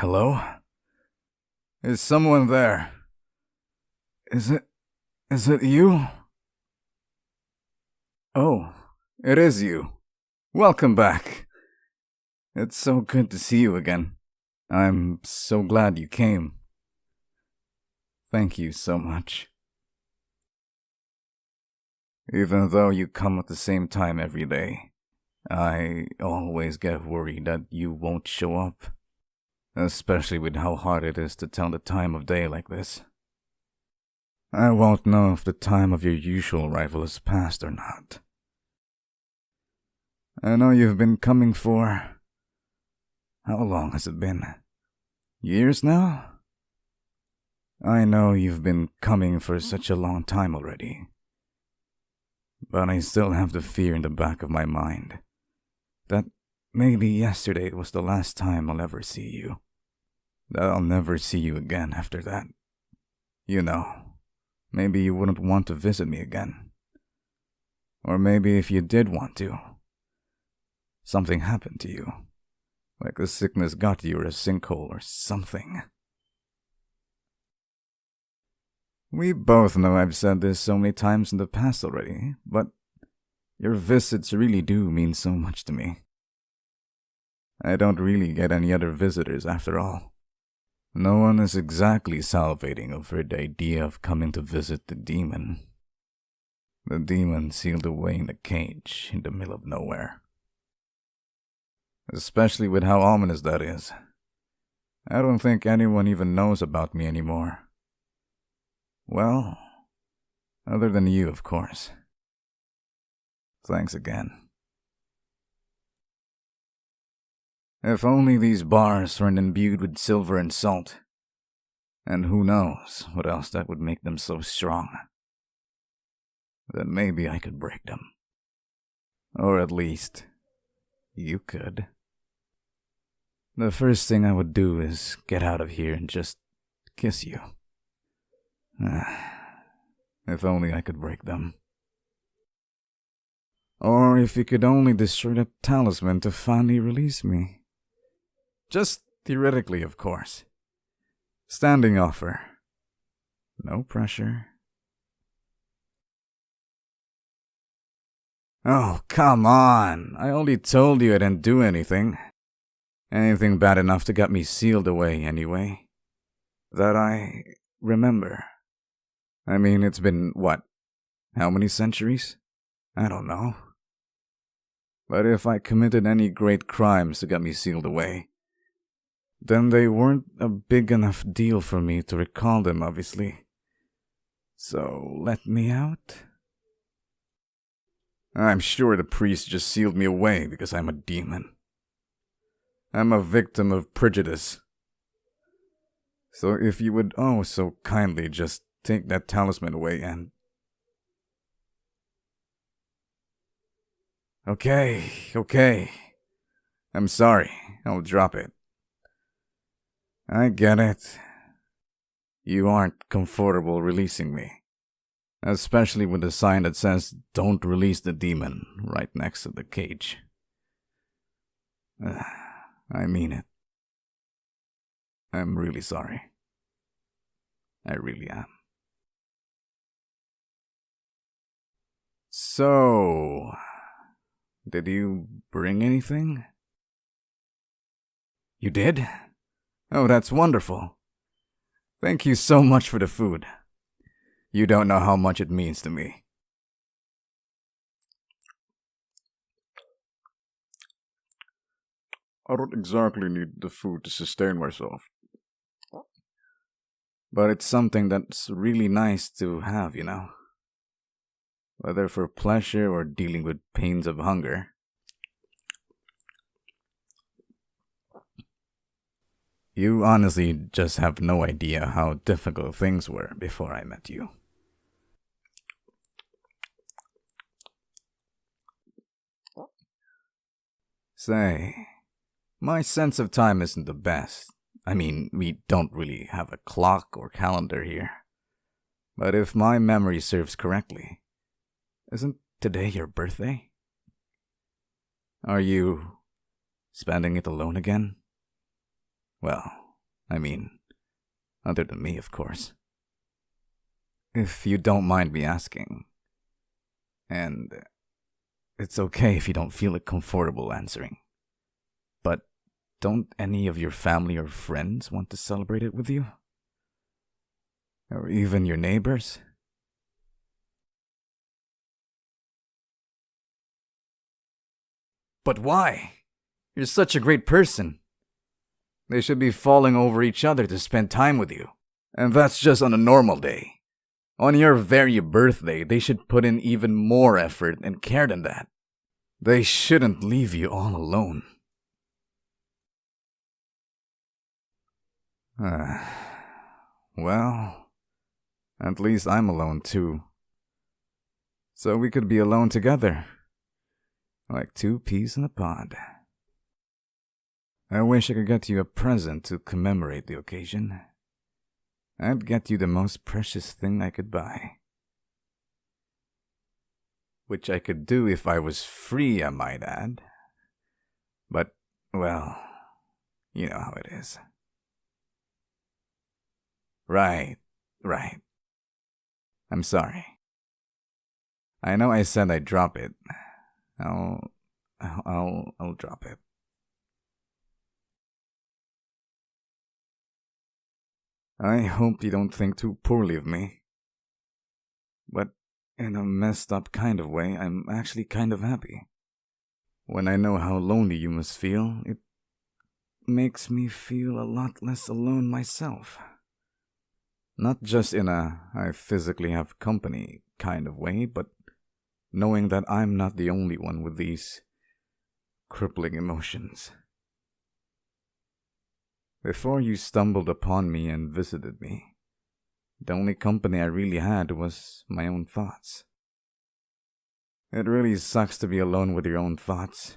Hello? Is someone there? Is it you? Oh, it is you. Welcome back. It's so good to see you again. I'm so glad you came. Thank you so much. Even though you come at the same time every day, I always get worried that you won't show up. Especially with how hard it is to tell the time of day like this. I won't know if the time of your usual arrival has passed or not. I know you've been coming for... How long has it been? Years now? I know you've been coming for such a long time already. But I still have the fear in the back of my mind that maybe yesterday was the last time I'll ever see you. That I'll never see you again after that. You know, maybe you wouldn't want to visit me again. Or maybe if you did want to, something happened to you. Like a sickness got you or a sinkhole or something. We both know I've said this so many times in the past already, but your visits really do mean so much to me. I don't really get any other visitors after all. No one is exactly salivating over the idea of coming to visit the demon. The demon sealed away in a cage in the middle of nowhere. Especially with how ominous that is. I don't think anyone even knows about me anymore. Well, other than you, of course. Thanks again. If only these bars weren't imbued with silver and salt. And who knows what else that would make them so strong. Then maybe I could break them. Or at least, you could. The first thing I would do is get out of here and just kiss you. If only I could break them. Or if you could only destroy that talisman to finally release me. Just theoretically, of course. Standing offer. No pressure. Oh, come on. I only told you I didn't do anything. Anything bad enough to get me sealed away anyway. That I remember. I mean, it's been, what? How many centuries? I don't know. But if I committed any great crimes to get me sealed away, then they weren't a big enough deal for me to recall them, obviously. So, let me out? I'm sure the priest just sealed me away because I'm a demon. I'm a victim of prejudice. So if you would oh so kindly just take that talisman away and... Okay. I'm sorry. I'll drop it. I get it. You aren't comfortable releasing me. Especially with the sign that says, "Don't release the demon," right next to the cage. I mean it. I'm really sorry. I really am. So, did you bring anything? You did? Oh, that's wonderful. Thank you so much for the food. You don't know how much it means to me. I don't exactly need the food to sustain myself. But it's something that's really nice to have, you know. Whether for pleasure or dealing with pains of hunger. You honestly just have no idea how difficult things were before I met you. Say, my sense of time isn't the best. I mean, we don't really have a clock or calendar here. But if my memory serves correctly, isn't today your birthday? Are you spending it alone again? Well, I mean, other than me, of course. If you don't mind me asking. And it's okay if you don't feel comfortable answering. But don't any of your family or friends want to celebrate it with you? Or even your neighbors? But why? You're such a great person. They should be falling over each other to spend time with you. And that's just on a normal day. On your very birthday, they should put in even more effort and care than that. They shouldn't leave you all alone. Well, at least I'm alone too. So we could be alone together. Like two peas in a pod. I wish I could get you a present to commemorate the occasion. I'd get you the most precious thing I could buy. Which I could do if I was free, I might add. But, well, you know how it is. Right. I'm sorry. I know I said I'd drop it. I'll drop it. I hope you don't think too poorly of me. But in a messed up kind of way, I'm actually kind of happy. When I know how lonely you must feel, it makes me feel a lot less alone myself. Not just in a I physically have company kind of way, but knowing that I'm not the only one with these crippling emotions. Before you stumbled upon me and visited me, the only company I really had was my own thoughts. It really sucks to be alone with your own thoughts,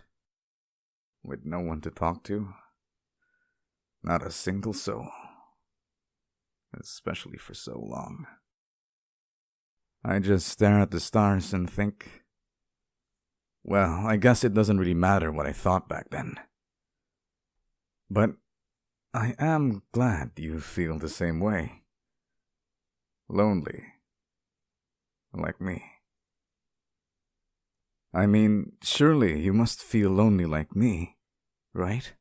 with no one to talk to, not a single soul, especially for so long. I just stare at the stars and think, well, I guess it doesn't really matter what I thought back then. But I am glad you feel the same way. Lonely. Like me. I mean, surely you must feel lonely like me, right?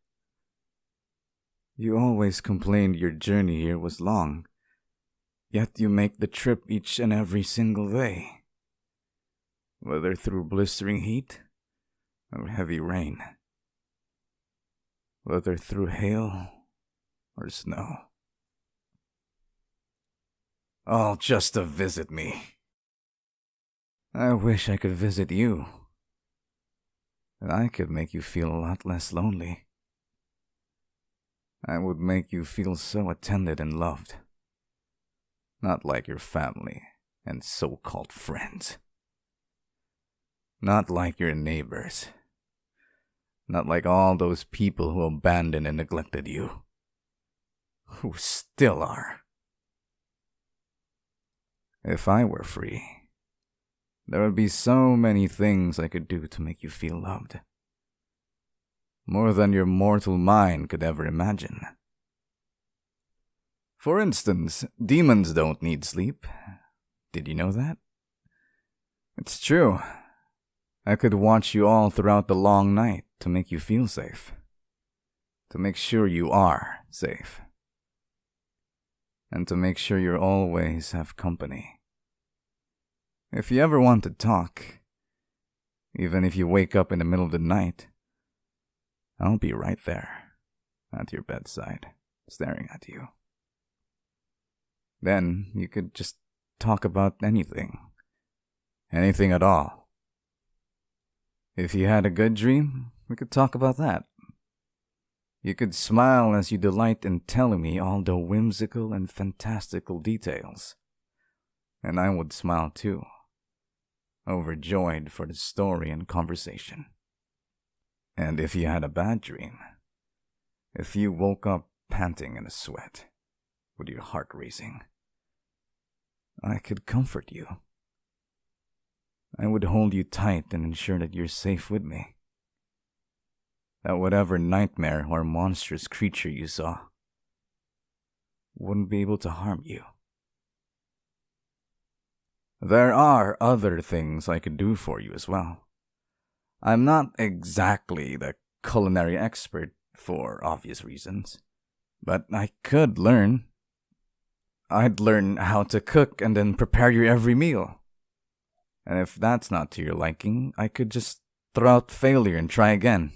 You always complained your journey here was long, yet you make the trip each and every single day. Whether through blistering heat or heavy rain. Whether through hail or snow. All just to visit me. I wish I could visit you. I could make you feel a lot less lonely. I would make you feel so attended and loved. Not like your family and so-called friends. Not like your neighbors. Not like all those people who abandoned and neglected you. Who still are. If I were free, there would be so many things I could do to make you feel loved. More than your mortal mind could ever imagine. For instance, demons don't need sleep. Did you know that? It's true. I could watch you all throughout the long night to make you feel safe. To make sure you are safe. And to make sure you always have company. If you ever want to talk, even if you wake up in the middle of the night, I'll be right there, at your bedside, staring at you. Then you could just talk about anything. Anything at all. If you had a good dream, we could talk about that. You could smile as you delight in telling me all the whimsical and fantastical details. And I would smile too, overjoyed for the story and conversation. And if you had a bad dream, if you woke up panting in a sweat, with your heart racing, I could comfort you. I would hold you tight and ensure that you're safe with me. That whatever nightmare or monstrous creature you saw, wouldn't be able to harm you. There are other things I could do for you as well. I'm not exactly the culinary expert for obvious reasons, but I could learn. I'd learn how to cook and then prepare your every meal. And if that's not to your liking, I could just throw out failure and try again.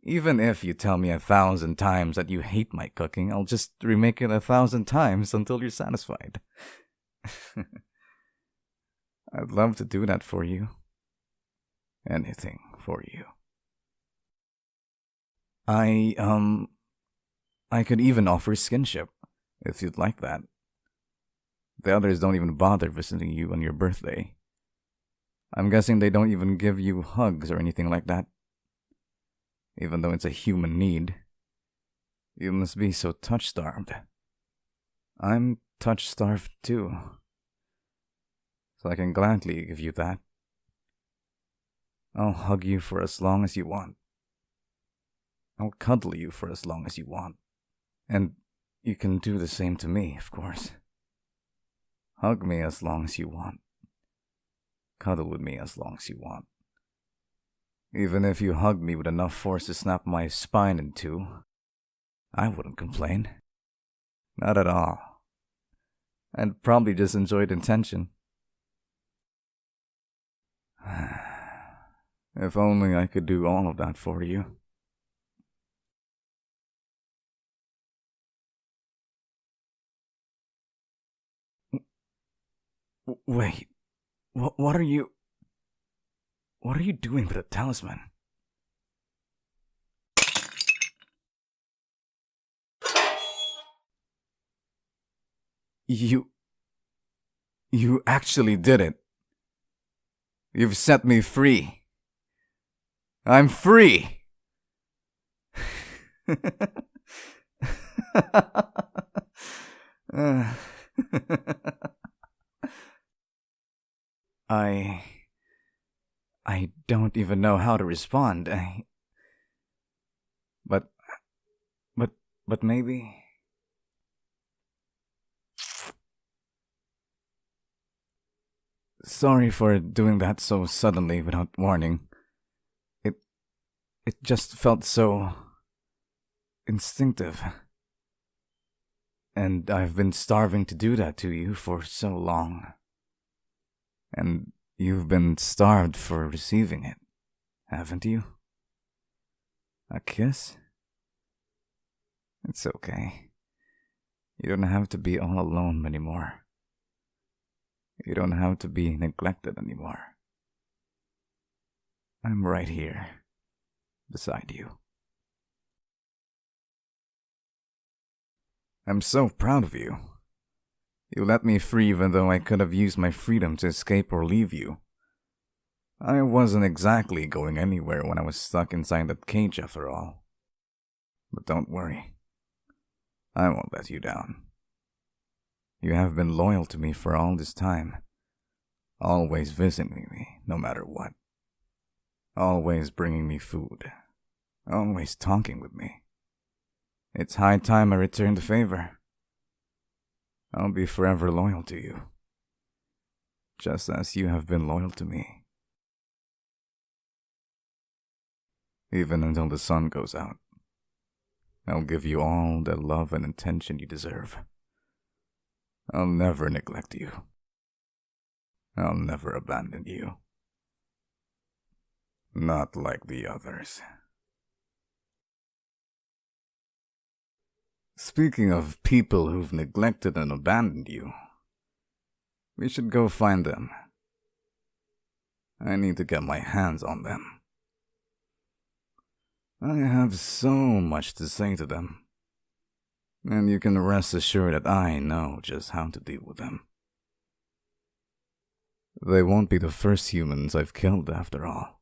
Even if you tell me 1,000 times that you hate my cooking, I'll just remake it 1,000 times until you're satisfied. I'd love to do that for you. Anything for you. I could even offer skinship, if you'd like that. The others don't even bother visiting you on your birthday. I'm guessing they don't even give you hugs or anything like that. Even though it's a human need. You must be so touch-starved. I'm touch-starved too. So I can gladly give you that. I'll hug you for as long as you want. I'll cuddle you for as long as you want. And you can do the same to me, of course. Hug me as long as you want. Cuddle with me as long as you want. Even if you hug me with enough force to snap my spine in two, I wouldn't complain. Not at all. I'd probably just enjoy the tension. If only I could do all of that for you. Wait, what are you doing with a talisman? You actually did it. You've set me free. I'm free! I don't even know how to respond. But maybe... Sorry for doing that so suddenly without warning. It just felt so... instinctive. And I've been starving to do that to you for so long. And you've been starved for receiving it, haven't you? A kiss? It's okay. You don't have to be all alone anymore. You don't have to be neglected anymore. I'm right here, beside you. I'm so proud of you. You let me free even though I could have used my freedom to escape or leave you. I wasn't exactly going anywhere when I was stuck inside that cage after all. But don't worry. I won't let you down. You have been loyal to me for all this time. Always visiting me, no matter what. Always bringing me food. Always talking with me. It's high time I return the favor. I'll be forever loyal to you. Just as you have been loyal to me. Even until the sun goes out. I'll give you all the love and attention you deserve. I'll never neglect you. I'll never abandon you. Not like the others. Speaking of people who've neglected and abandoned you, we should go find them. I need to get my hands on them. I have so much to say to them, and you can rest assured that I know just how to deal with them. They won't be the first humans I've killed after all.